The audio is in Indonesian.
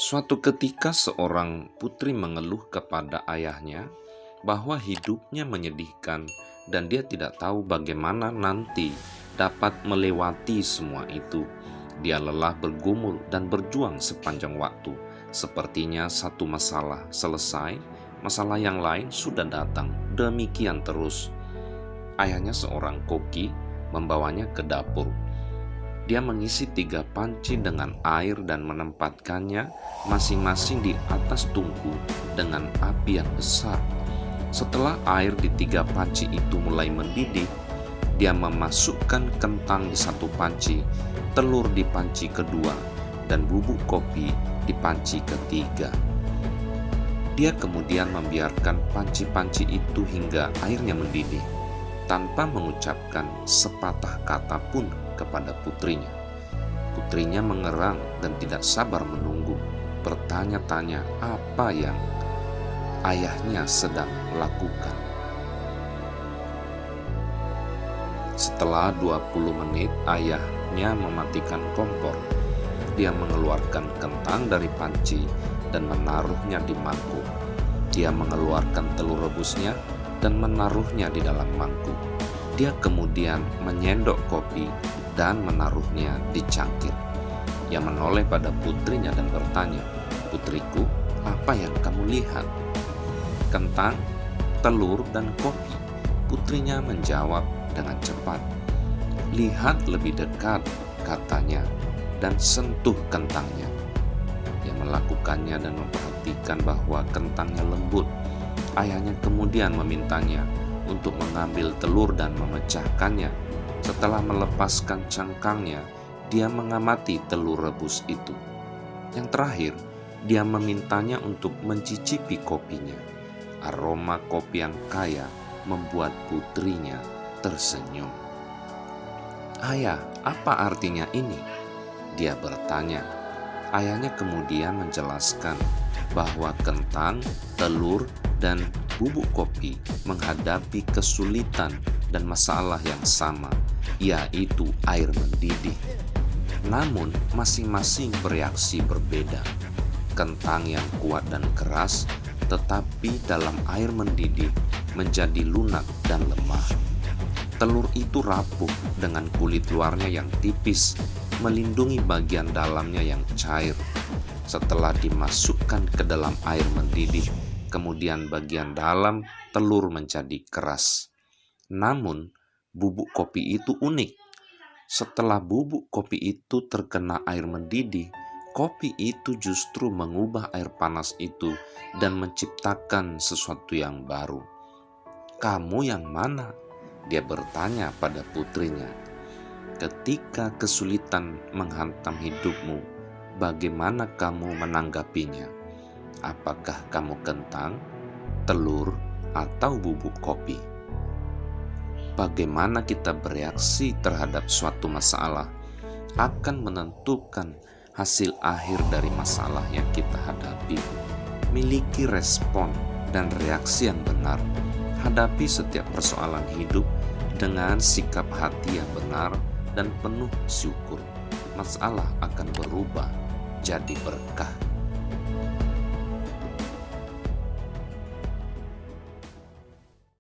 Suatu ketika seorang putri mengeluh kepada ayahnya bahwa hidupnya menyedihkan dan dia tidak tahu bagaimana nanti dapat melewati semua itu. Dia lelah bergumul dan berjuang sepanjang waktu. Sepertinya satu masalah selesai, masalah yang lain sudah datang. Demikian terus. Ayahnya seorang koki membawanya ke dapur. Dia mengisi 3 panci dengan air dan menempatkannya masing-masing di atas tungku dengan api yang besar. Setelah air di 3 panci itu mulai mendidih, dia memasukkan kentang di 1 panci, telur di panci kedua, dan bubuk kopi di panci ketiga. Dia kemudian membiarkan panci-panci itu hingga airnya mendidih, tanpa mengucapkan sepatah kata pun kepada putrinya. Putrinya mengerang dan tidak sabar menunggu, bertanya-tanya apa yang ayahnya sedang lakukan. Setelah 20 menit, ayahnya mematikan kompor. Dia mengeluarkan kentang dari panci dan menaruhnya di mangkuk. Dia mengeluarkan telur rebusnya dan menaruhnya di dalam mangkuk. Dia kemudian menyendok kopi dan menaruhnya di cangkir. Ia menoleh pada putrinya dan bertanya, "Putriku, apa yang kamu lihat?" "Kentang, telur, dan kopi," putrinya menjawab dengan cepat. "Lihat lebih dekat," katanya, dan sentuh kentangnya. Ia melakukannya dan memperhatikan bahwa kentangnya lembut. Ayahnya kemudian memintanya untuk mengambil telur dan memecahkannya. Setelah melepaskan cangkangnya, dia mengamati telur rebus itu. Yang terakhir, dia memintanya untuk mencicipi kopinya. Aroma kopi yang kaya membuat putrinya tersenyum. "Ayah, apa artinya ini?" dia bertanya. Ayahnya kemudian menjelaskan bahwa kentang, telur, dan bubuk kopi menghadapi kesulitan dan masalah yang sama, yaitu air mendidih. Namun masing-masing bereaksi berbeda. Kentang yang kuat dan keras, tetapi dalam air mendidih menjadi lunak dan lemah. Telur itu rapuh dengan kulit luarnya yang tipis, melindungi bagian dalamnya yang cair. Setelah dimasukkan ke dalam air mendidih, kemudian bagian dalam telur menjadi keras. Namun, bubuk kopi itu unik. Setelah bubuk kopi itu terkena air mendidih, kopi itu justru mengubah air panas itu dan menciptakan sesuatu yang baru. "Kamu yang mana?" dia bertanya pada putrinya. "Ketika kesulitan menghantam hidupmu, bagaimana kamu menanggapinya? Apakah kamu kentang, telur, atau bubuk kopi?" Bagaimana kita bereaksi terhadap suatu masalah akan menentukan hasil akhir dari masalah yang kita hadapi. Miliki respon dan reaksi yang benar. Hadapi setiap persoalan hidup dengan sikap hati yang benar dan penuh syukur. Masalah akan berubah jadi berkah.